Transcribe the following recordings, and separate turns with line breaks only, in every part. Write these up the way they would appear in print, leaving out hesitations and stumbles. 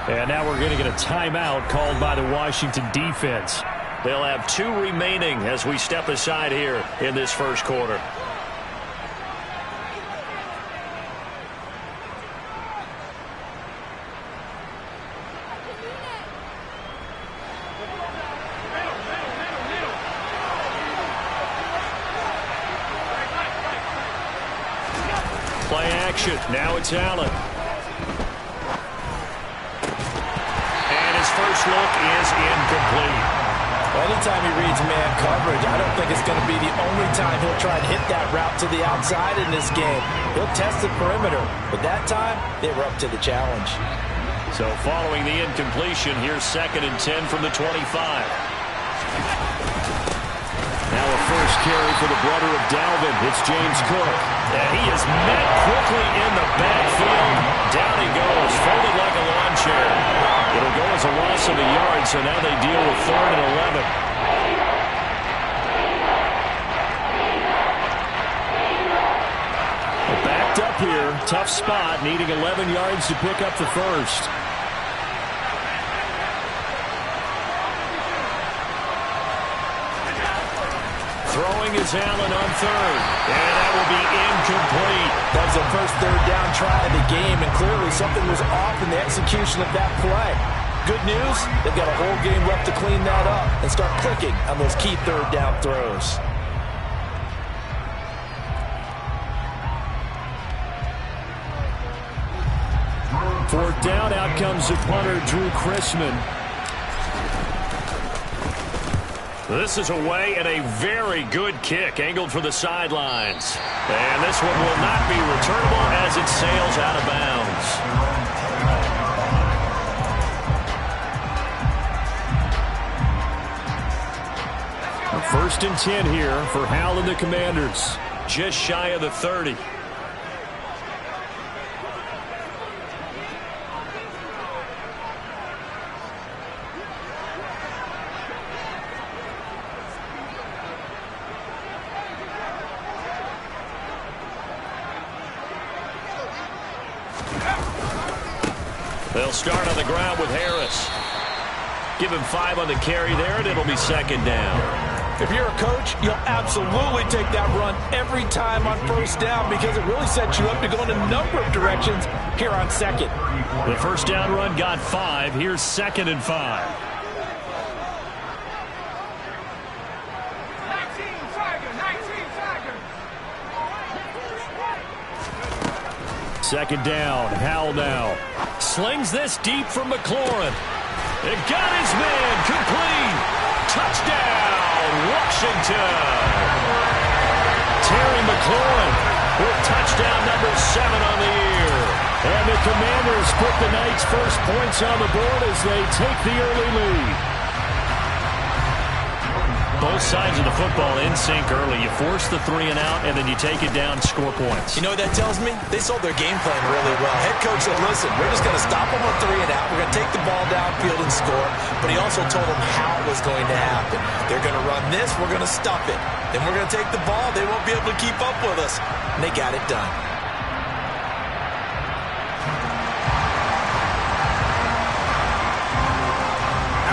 And now we're going to get a timeout called by the Washington defense.
They'll have 2 remaining as we step aside here in this first quarter.
Play action. Now it's Allen. And his first look is incomplete.
Anytime he reads man coverage, I don't think it's going to be the only time he'll try and hit that route to the outside in this game. He'll test the perimeter, but that time they were up to the challenge.
So following the incompletion, here's 2nd and 10 from the 25.
Now a first carry for the brother of Dalvin. It's James Cook.
And he is met quickly in the backfield. Down he goes, folded like a lawn chair. It'll go as a loss of a yard, so now they deal with 3rd and 11.
Backed up here. Tough spot, needing 11 yards to pick up the first. Throwing is Allen on 3rd. And that will be incomplete.
That was the first 3rd down try of the game, and clearly something was off in the execution of that play. Good news, they've got a whole game left to clean that up and start clicking on those key 3rd down throws.
Fourth down, out comes the punter, Drew Chrisman.
This is away and a very good kick angled for the sidelines. And this one will not be returnable as it sails out of bounds.
1st and 10 here for Hal and the Commanders.
Just shy of the 30. They'll start on the ground with Harris. Give him 5 on the carry there, and it'll be 2nd down.
If you're a coach, you'll absolutely take that run every time on 1st down because it really sets you up to go in a number of directions here on 2nd.
The 1st down run got 5. Here's 2nd and 5. 2nd down. Howell now. Slings this deep from McLaurin. It got his man complete. Touchdown, Washington. Terry McLaurin with touchdown number 7 on the year. And the Commanders put the Knights' first points on the board as they take the early lead. Both sides of the football in sync early. You force the 3 and out, and then you take it down, score points.
You know what that tells me? They sold their game plan really well. Head coach said, listen, we're just going to stop them on 3 and out. We're going to take the ball downfield and score. But he also told them how it was going to happen. They're going to run this. We're going to stop it. Then we're going to take the ball. They won't be able to keep up with us. And they got it done.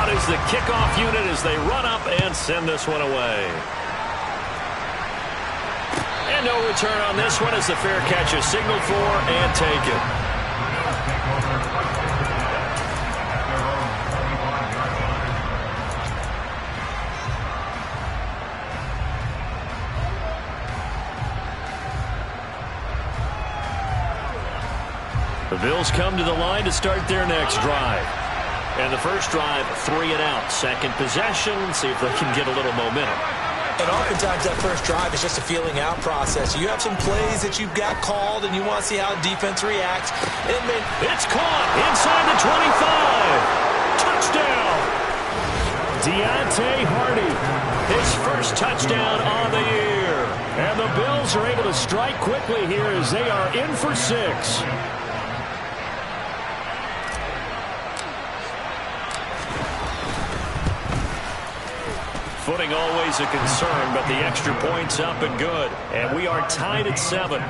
Is the kickoff unit as they run up and send this one away. And no return on this one as the fair catch is signaled for and taken. The Bills come to the line to start their next drive. And the first drive, 3 and out. Second possession, see if they can get a little momentum.
And oftentimes that first drive is just a feeling out process. You have some plays that you've got called and you want to see how the defense reacts.
It's caught inside the 25. Touchdown.
Deontay Hardy,
his first touchdown on the year.
And the Bills are able to strike quickly here as they are in for 6.
Footing always a concern, but the extra point's up and good. And we are tied at 7.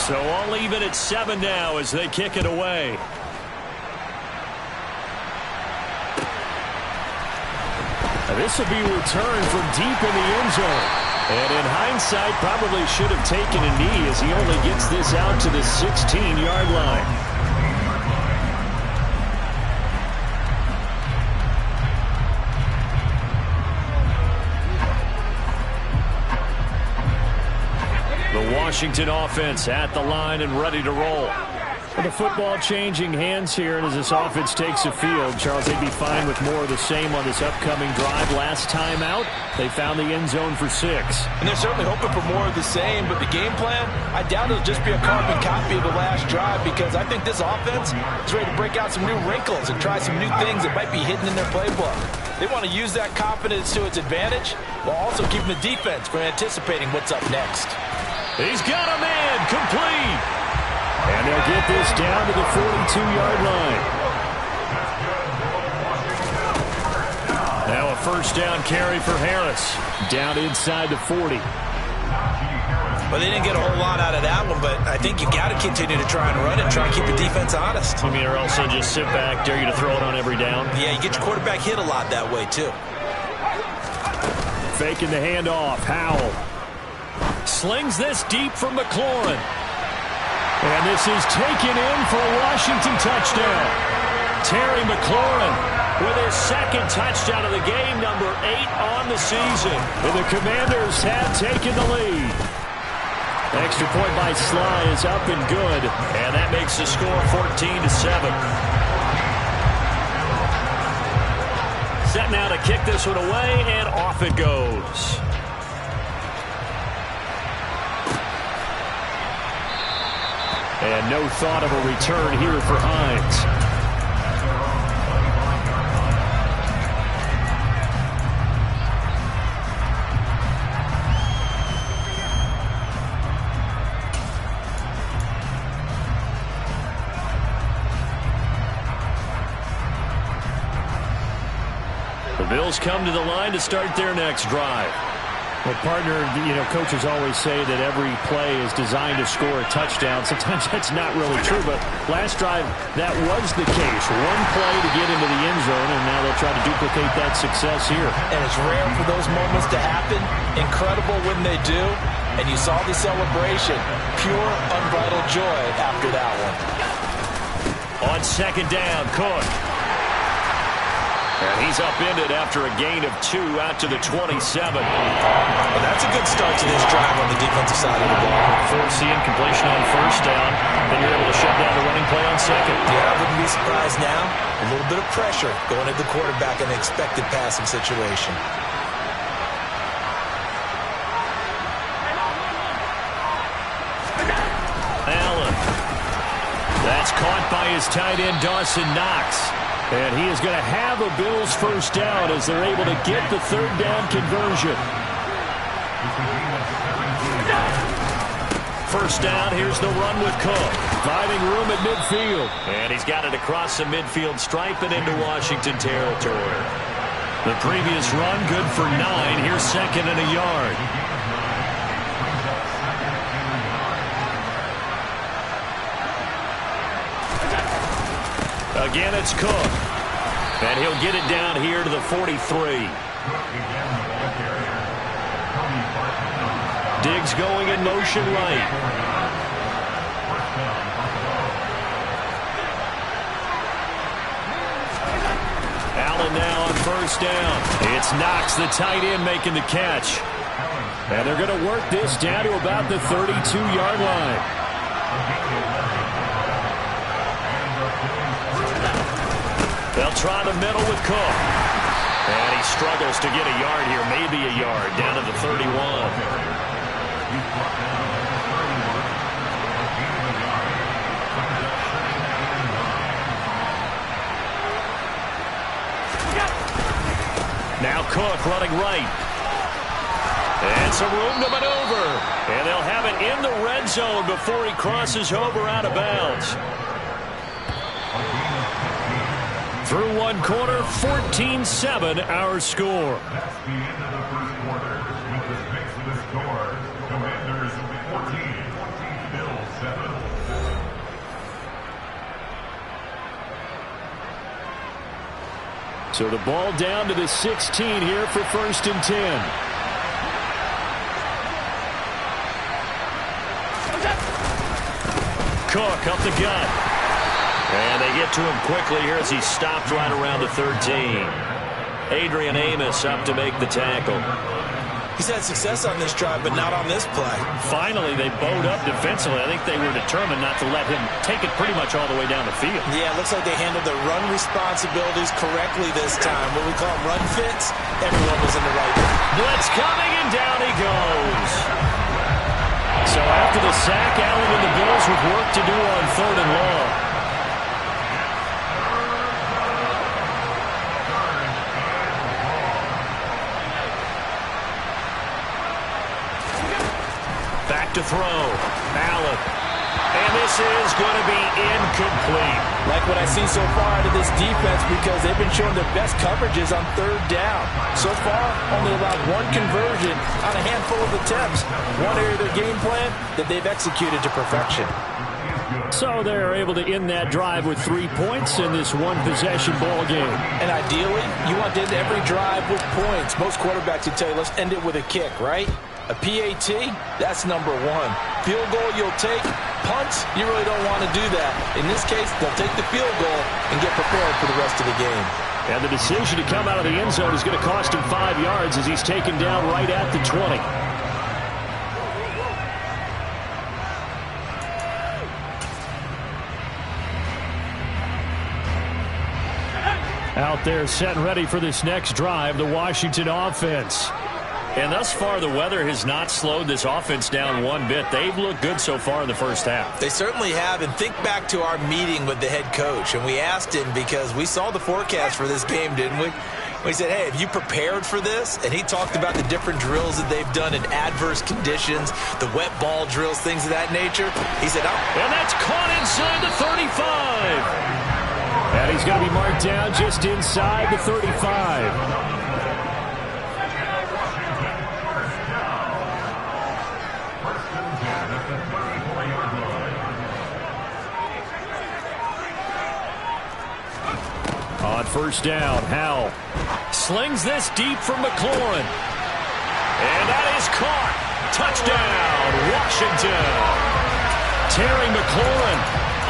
So all even at 7 now as they kick it away. This will be returned from deep in the end zone. And in hindsight, probably should have taken a knee as he only gets this out to the 16-yard line. The Washington offense at the line and ready to roll. The football changing hands here, and as this offense takes the field, Charles, they'd be fine with more of the same on this upcoming drive. Last time out, they found the end zone for 6.
And they're certainly hoping for more of the same, but the game plan, I doubt it'll just be a carbon copy of the last drive, because I think this offense is ready to break out some new wrinkles and try some new things that might be hidden in their playbook. They want to use that confidence to its advantage while also keeping the defense from anticipating what's up next.
He's got a man complete. And they'll get this down to the 42-yard line. Now a first down carry for Harris. Down inside the 40.
Well, they didn't get a whole lot out of that one, but I think you got to continue to try and run and try and keep the defense honest.
You mean or else they'll just sit back, dare you to throw it on every down?
Yeah, you get your quarterback hit a lot that way, too.
Faking the handoff. Howell slings this deep from McLaurin. And this is taken in for a Washington touchdown. Terry McLaurin with his second touchdown of the game, number 8 on the season. And the Commanders have taken the lead. Extra point by Sly is up and good. And that makes the score 14-7. Set now to kick this one away, and off it goes. And no thought of a return here for Hines. The Bills come to the line to start their next drive. Well, partner, coaches always say that every play is designed to score a touchdown. Sometimes that's not really true, but last drive, that was the case. One play to get into the end zone, and now they'll try to duplicate that success here.
And it's rare for those moments to happen. Incredible when they do. And you saw the celebration. Pure, unbridled joy after that one.
On second down, Cook. And he's upended after a gain of 2 out to the 27.
Well, that's a good start to this drive on the defensive side of the ball.
Force the incompletion on first down, then you're able to shut down the running play on second.
Yeah, I wouldn't be surprised now. A little bit of pressure going at the quarterback in an expected passing situation.
Allen. That's caught by his tight end, Dawson Knox. And he is going to have a Bills first down as they're able to get the third down conversion. First down, here's the run with Cook. Finding room at midfield. And he's got it across the midfield stripe and into Washington territory. The previous run, good for 9. Here's second and a yard. Again, it's Cook. And he'll get it down here to the 43. Diggs going in motion right. Allen now on first down. It's Knox, the tight end, making the catch. And they're going to work this down to about the 32-yard line. They'll try the middle with Cook. And he struggles to get a yard here, maybe a yard, down to the 31. Now Cook running right. And some room to maneuver. And they'll have it in the red zone before he crosses over out of bounds. Through one quarter, 14-7 our score.
That's the end of the first quarter. With the score, Commanders 14, Bills 7.
So the ball down to the 16 here for 1st and 10. Cook up the gut. And they get to him quickly here as he stopped right around the 13. Adrian Amos up to make the tackle.
He's had success on this drive, but not on this play.
Finally, they bowed up defensively. I think they were determined not to let him take it pretty much all the way down the field.
Yeah, it looks like they handled their run responsibilities correctly this time. What we call run fits, everyone was in the right.
Blitz coming, and down he goes. So after the sack, Allen and the Bills with work to do on 3rd and long. Back to throw. Allen. And this is going to be incomplete.
Like what I see so far out of this defense, because they've been showing their best coverages on 3rd down. So far, only allowed 1 conversion on a handful of attempts. One area of their game plan that they've executed to perfection.
So they're able to end that drive with 3 points in this one-possession ball game. And
ideally, you want to end every drive with points. Most quarterbacks would tell you, let's end it with a kick, right? A PAT, that's number 1. Field goal you'll take. Punts, you really don't want to do that. In this case, they'll take the field goal and get prepared for the rest of the game.
And the decision to come out of the end zone is going to cost him 5 yards as he's taken down right at the 20. Out there set and ready for this next drive, the Washington offense. And thus far, the weather has not slowed this offense down one bit. They've looked good so far in the first half.
They certainly have. And think back to our meeting with the head coach. And we asked him, because we saw the forecast for this game, didn't we? We said, hey, have you prepared for this? And he talked about the different drills that they've done in adverse conditions, the wet ball drills, things of that nature. He said, oh.
And that's caught inside the 35. And he's going to be marked down just inside the 35. On 1st down, Howell slings this deep from McLaurin. And that is caught. Touchdown, Washington. Terry McLaurin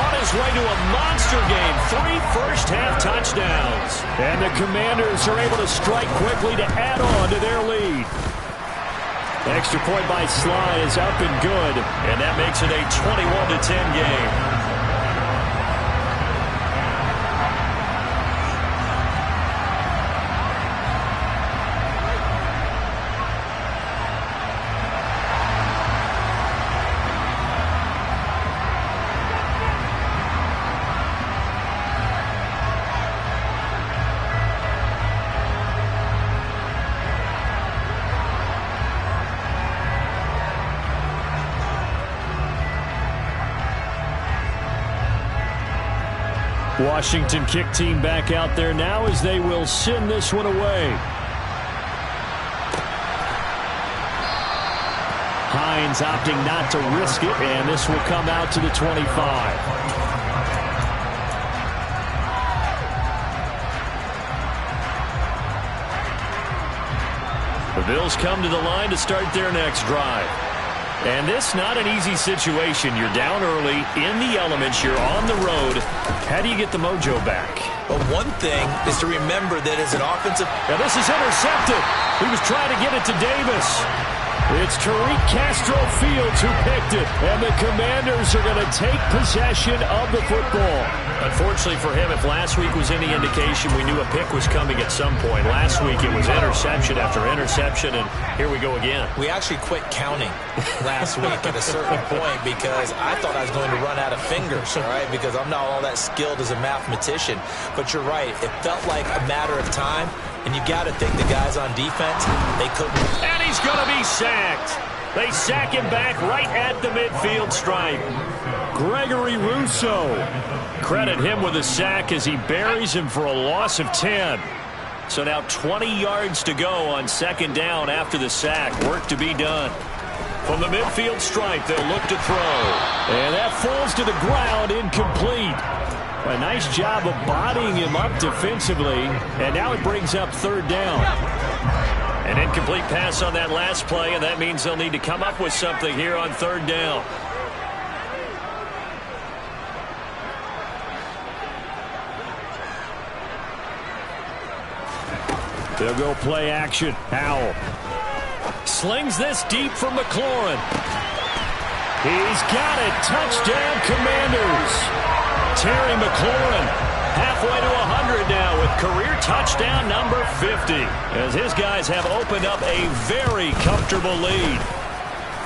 on his way to a monster game. 3 first-half touchdowns. And the Commanders are able to strike quickly to add on to their lead. Extra point by Sly is up and good. And that makes it a 21-10 game. Washington kick team back out there now as they will send this one away. Hines opting not to risk it, and this will come out to the 25. The Bills come to the line to start their next drive. And this not an easy situation. You're down early, in the elements, you're on the road. How do you get the mojo back?
Well, one thing is to remember that as an offensive...
Now this is intercepted. He was trying to get it to Davis. It's Tariq Castro Fields who picked it. And the Commanders are going to take possession of the football. Unfortunately for him, if last week was any indication, we knew a pick was coming at some point. Last week it was interception after interception, and here we go again.
We actually quit counting last week at a certain point because I thought I was going to run out of fingers, all right, because I'm not all that skilled as a mathematician. But you're right. It felt like a matter of time, and you got to think the guys on defense, they couldn't.
And he's going to be sacked. They sack him back right at the midfield stripe. Gregory Rousseau. Credit him with a sack as he buries him for a loss of 10. So now 20 yards to go on 2nd down after the sack. Work to be done. From the midfield stripe, they'll look to throw. And that falls to the ground, incomplete. A nice job of bodying him up defensively, and now it brings up third down. An incomplete pass on that last play, and that means they'll need to come up with something here on third down. They'll go play action. Howell slings this deep from McLaurin. He's got it. Touchdown, Commanders. Terry McLaurin halfway to 100 now with career touchdown number 50. As his guys have opened up a very comfortable lead.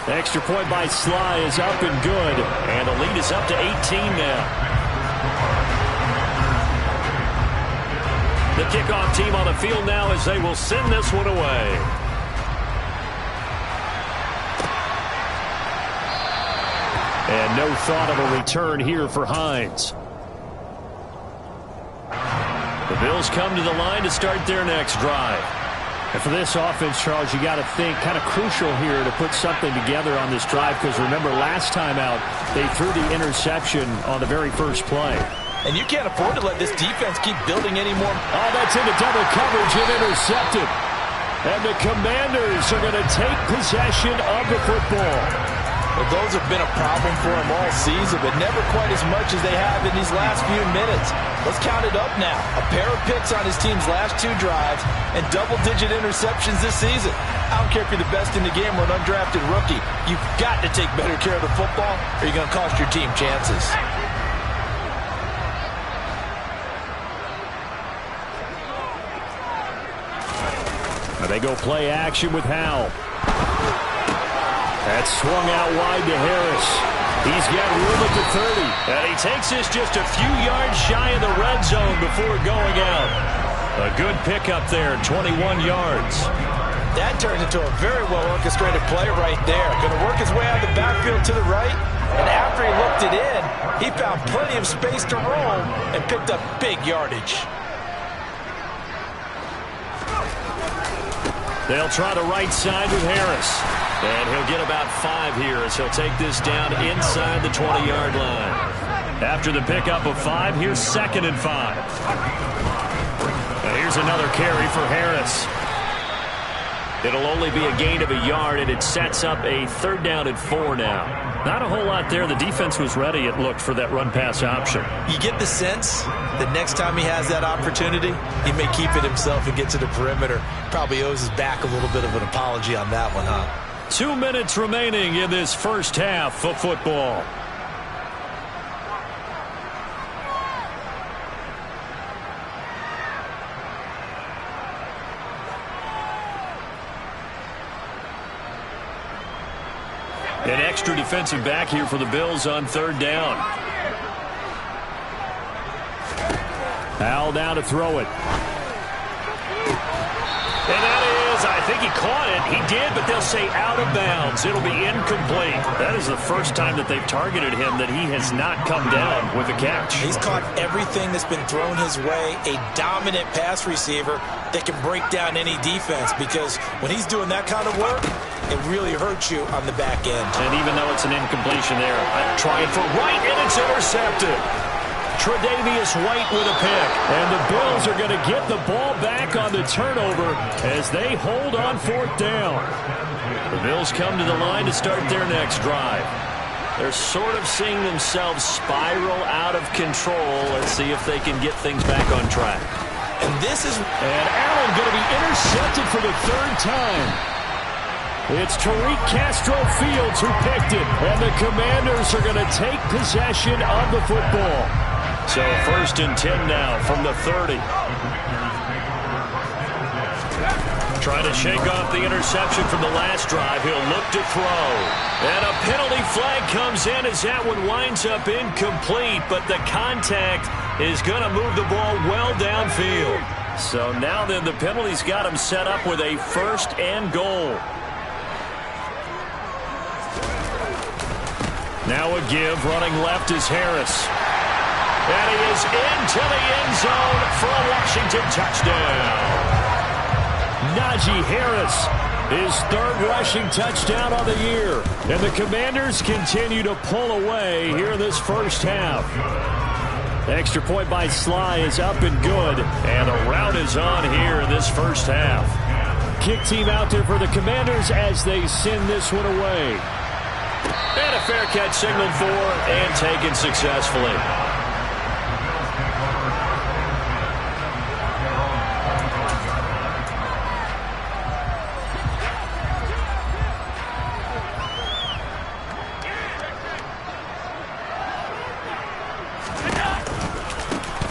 The extra point by Sly is up and good. And the lead is up to 18 now. The kickoff team on the field now as they will send this one away. And no thought of a return here for Hines. The Bills come to the line to start their next drive. And for this offense, Charles, you got to think kind of crucial here to put something together on this drive, because remember last time out they threw the interception on the very first play.
And you can't afford to let this defense keep building anymore.
Oh, that's into double coverage and intercepted. And the Commanders are going to take possession of the football.
Well, those have been a problem for them all season, but never quite as much as they have in these last few minutes. Let's count it up now. A pair of picks on his team's last two drives and double-digit interceptions this season. I don't care if you're the best in the game or an undrafted rookie. You've got to take better care of the football or you're going to cost your team chances.
They go play action with Howell. That's swung out wide to Harris. He's got room at the 30. And he takes this just a few yards shy of the red zone before going out. A good pickup there, 21 yards.
That turns into a very well-orchestrated play right there. Going to work his way out of the backfield to the right. And after he looked it in, he found plenty of space to roam and picked up big yardage.
They'll try the right side with Harris. And he'll get about 5 here as he'll take this down inside the 20-yard line. After the pickup of 5, here's 2nd and 5. And here's another carry for Harris. It'll only be a gain of a yard, and it sets up a 3rd down and 4 now. Not a whole lot there. The defense was ready, it looked, for that run-pass option.
You get the sense that next time he has that opportunity, he may keep it himself and get to the perimeter. Probably owes his back a little bit of an apology on that one, huh?
2 minutes remaining in this first half of football. An extra defensive back here for the Bills on 3rd down. Howell now to throw it. And that is, I think he caught it. He did, but they'll say out of bounds. It'll be incomplete. That is the first time that they've targeted him that he has not come down with a catch.
He's caught everything that's been thrown his way. A dominant pass receiver that can break down any defense, because when he's doing that kind of work, it really hurts you on the back end.
And even though it's an incompletion there, trying for White, and it's intercepted. Tre'Davious White with a pick. And the Bills are going to get the ball back on the turnover as they hold on 4th down. The Bills come to the line to start their next drive. They're sort of seeing themselves spiral out of control. Let's see if they can get things back on track.
And this is...
And Allen going to be intercepted for the 3rd time. It's Tariq Castro Fields who picked it. And the Commanders are going to take possession of the football. So 1st and 10 now from the 30. Trying to shake off the interception from the last drive. He'll look to throw. And a penalty flag comes in as that one winds up incomplete. But the contact is going to move the ball well downfield. So now then the penalty's got him set up with a 1st and goal. Now a give. Running left is Harris. And he is into the end zone for a Washington touchdown. Najee Harris, his 3rd rushing touchdown on the year. And the Commanders continue to pull away here in this first half. Extra point by Sly is up and good. And the rout is on here in this first half. Kick team out there for the Commanders as they send this one away. And a fair catch signaled for and taken successfully.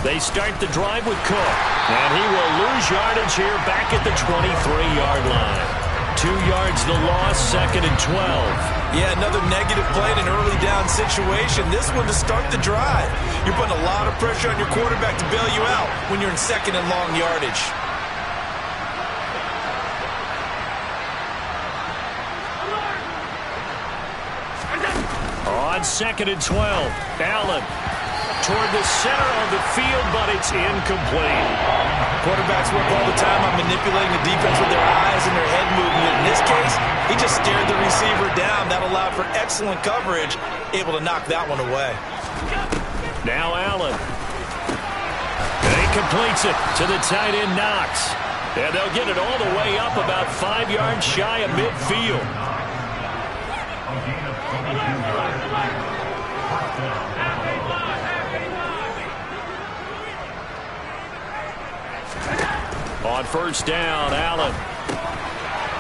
They start the drive with Cook. And he will lose yardage here back at the 23-yard line. 2 yards the loss, 2nd and 12.
Yeah, another negative play in an early down situation. This one to start the drive. You're putting a lot of pressure on your quarterback to bail you out when you're in 2nd and long yardage.
On 2nd and 12, Allen toward the center of the field, but it's incomplete.
Quarterbacks work all the time on manipulating the defense with their eyes and their head movement. In this case, he just stared the receiver down. That allowed for excellent coverage, able to knock that one away.
Now Allen. And he completes it to the tight end Knox. And they'll get it all the way up about 5 yards shy of midfield. On first down, Allen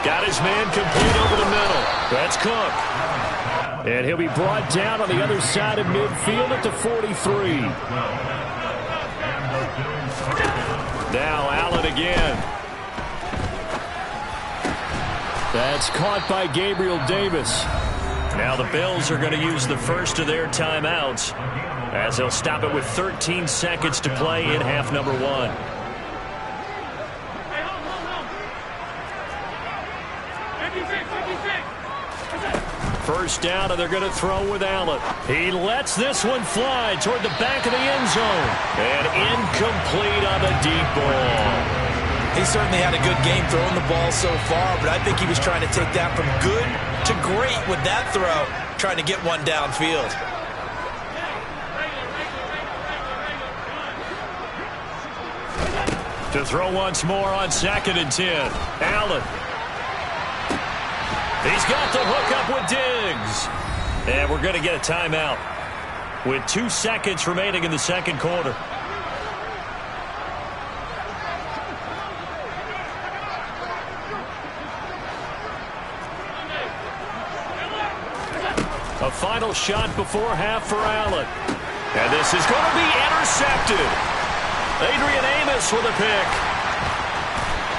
got his man complete over the middle. That's Cook. And he'll be brought down on the other side of midfield at the 43. Now Allen again. That's caught by Gabriel Davis. Now the Bills are going to use the first of their timeouts as they'll stop it with 13 seconds to play in half number 1. First down, and they're going to throw with Allen. He lets this one fly toward the back of the end zone. And incomplete on the deep ball.
He certainly had a good game throwing the ball so far, but I think he was trying to take that from good to great with that throw, trying to get one downfield.
To throw once more on 2nd and 10. Allen. He's got the hook up with Diggs. And we're going to get a timeout with 2 seconds remaining in the second quarter. A final shot before half for Allen. And this is going to be intercepted. Adrian Amos with a pick.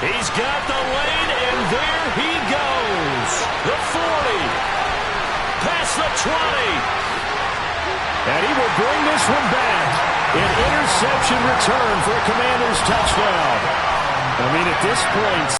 He's got the lane, and there he goes. The 40. Past the 20. And he will bring this one back. An interception return for a Commanders touchdown. I mean, at this point,